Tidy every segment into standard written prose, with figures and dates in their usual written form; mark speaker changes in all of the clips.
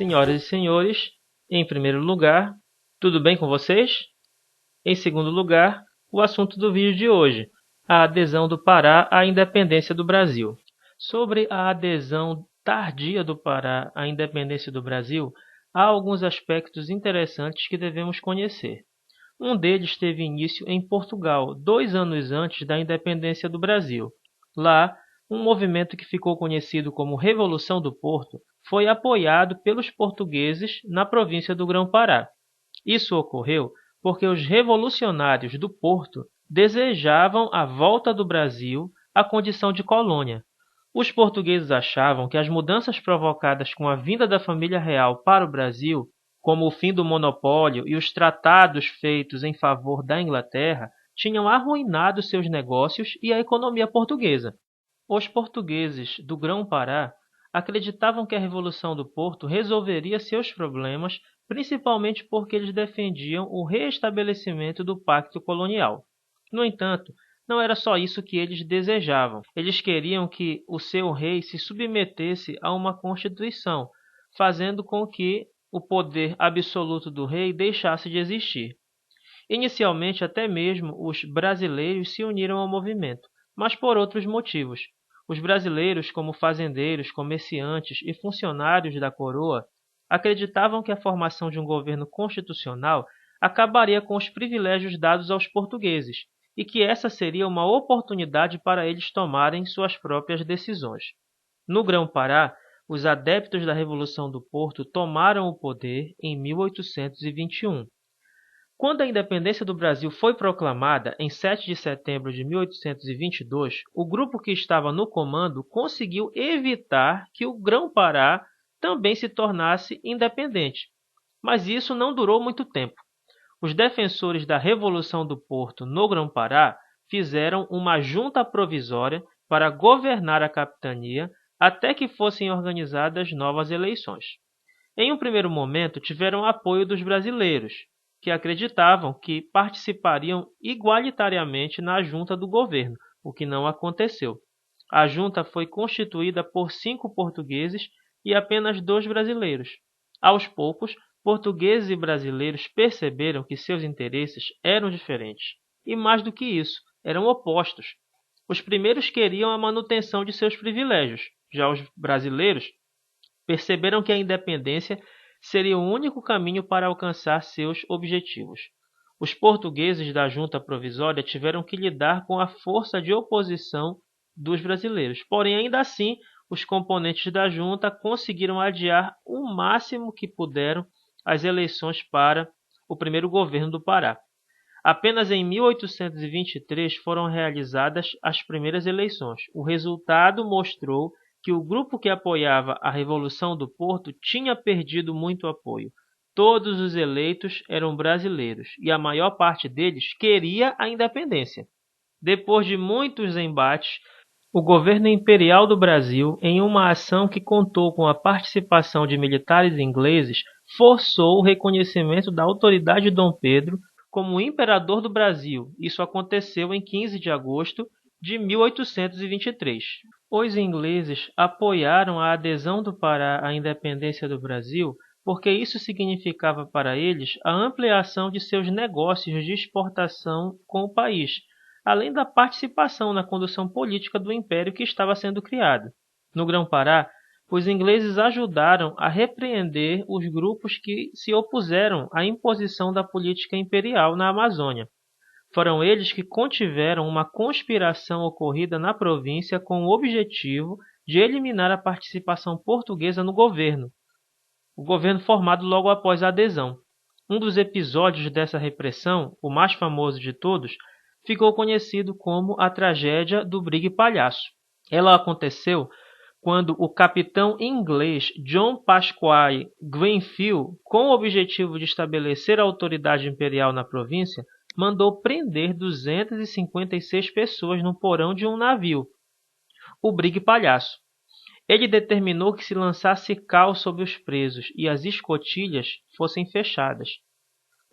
Speaker 1: Senhoras e senhores, em primeiro lugar, tudo bem com vocês? Em segundo lugar, o assunto do vídeo de hoje, a adesão do Pará à independência do Brasil. Sobre a adesão tardia do Pará à independência do Brasil, há alguns aspectos interessantes que devemos conhecer. Um deles teve início em Portugal, 2 anos antes da independência do Brasil. Lá, um movimento que ficou conhecido como Revolução do Porto foi apoiado pelos portugueses na província do Grão-Pará. Isso ocorreu porque os revolucionários do Porto desejavam a volta do Brasil à condição de colônia. Os portugueses achavam que as mudanças provocadas com a vinda da família real para o Brasil, como o fim do monopólio e os tratados feitos em favor da Inglaterra, tinham arruinado seus negócios e a economia portuguesa. Os portugueses do Grão-Pará acreditavam que a Revolução do Porto resolveria seus problemas, principalmente porque eles defendiam o reestabelecimento do pacto colonial. No entanto, não era só isso que eles desejavam. Eles queriam que o seu rei se submetesse a uma constituição, fazendo com que o poder absoluto do rei deixasse de existir. Inicialmente, até mesmo os brasileiros se uniram ao movimento, mas por outros motivos. Os brasileiros, como fazendeiros, comerciantes e funcionários da coroa, acreditavam que a formação de um governo constitucional acabaria com os privilégios dados aos portugueses e que essa seria uma oportunidade para eles tomarem suas próprias decisões. No Grão-Pará, os adeptos da Revolução do Porto tomaram o poder em 1821. Quando a independência do Brasil foi proclamada em 7 de setembro de 1822, o grupo que estava no comando conseguiu evitar que o Grão-Pará também se tornasse independente. Mas isso não durou muito tempo. Os defensores da Revolução do Porto no Grão-Pará fizeram uma junta provisória para governar a capitania até que fossem organizadas novas eleições. Em um primeiro momento, tiveram apoio dos brasileiros, que acreditavam que participariam igualitariamente na junta do governo, o que não aconteceu. A junta foi constituída por 5 portugueses e apenas 2 brasileiros. Aos poucos, portugueses e brasileiros perceberam que seus interesses eram diferentes. E mais do que isso, eram opostos. Os primeiros queriam a manutenção de seus privilégios. Já os brasileiros perceberam que a independência seria o único caminho para alcançar seus objetivos. Os portugueses da junta provisória tiveram que lidar com a força de oposição dos brasileiros. Porém, ainda assim, os componentes da junta conseguiram adiar o máximo que puderam as eleições para o primeiro governo do Pará. Apenas em 1823 foram realizadas as primeiras eleições. O resultado mostrou que o grupo que apoiava a Revolução do Porto tinha perdido muito apoio. Todos os eleitos eram brasileiros e a maior parte deles queria a independência. Depois de muitos embates, o governo imperial do Brasil, em uma ação que contou com a participação de militares ingleses, forçou o reconhecimento da autoridade de Dom Pedro como imperador do Brasil. Isso aconteceu em 15 de agosto de 1823. Os ingleses apoiaram a adesão do Pará à independência do Brasil porque isso significava para eles a ampliação de seus negócios de exportação com o país, além da participação na condução política do império que estava sendo criado. No Grão-Pará, os ingleses ajudaram a repreender os grupos que se opuseram à imposição da política imperial na Amazônia. Foram eles que contiveram uma conspiração ocorrida na província com o objetivo de eliminar a participação portuguesa no governo, o governo formado logo após a adesão. Um dos episódios dessa repressão, o mais famoso de todos, ficou conhecido como a tragédia do Brigue Palhaço. Ela aconteceu quando o capitão inglês John Pasquale Grenfell, com o objetivo de estabelecer a autoridade imperial na província, mandou prender 256 pessoas no porão de um navio, o Brigue Palhaço. Ele determinou que se lançasse cal sobre os presos e as escotilhas fossem fechadas.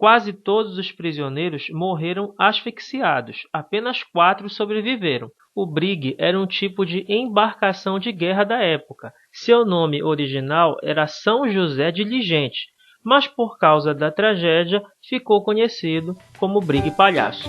Speaker 1: Quase todos os prisioneiros morreram asfixiados, apenas 4 sobreviveram. O brig era um tipo de embarcação de guerra da época. Seu nome original era São José Diligente, mas por causa da tragédia ficou conhecido como Brig Palhaço.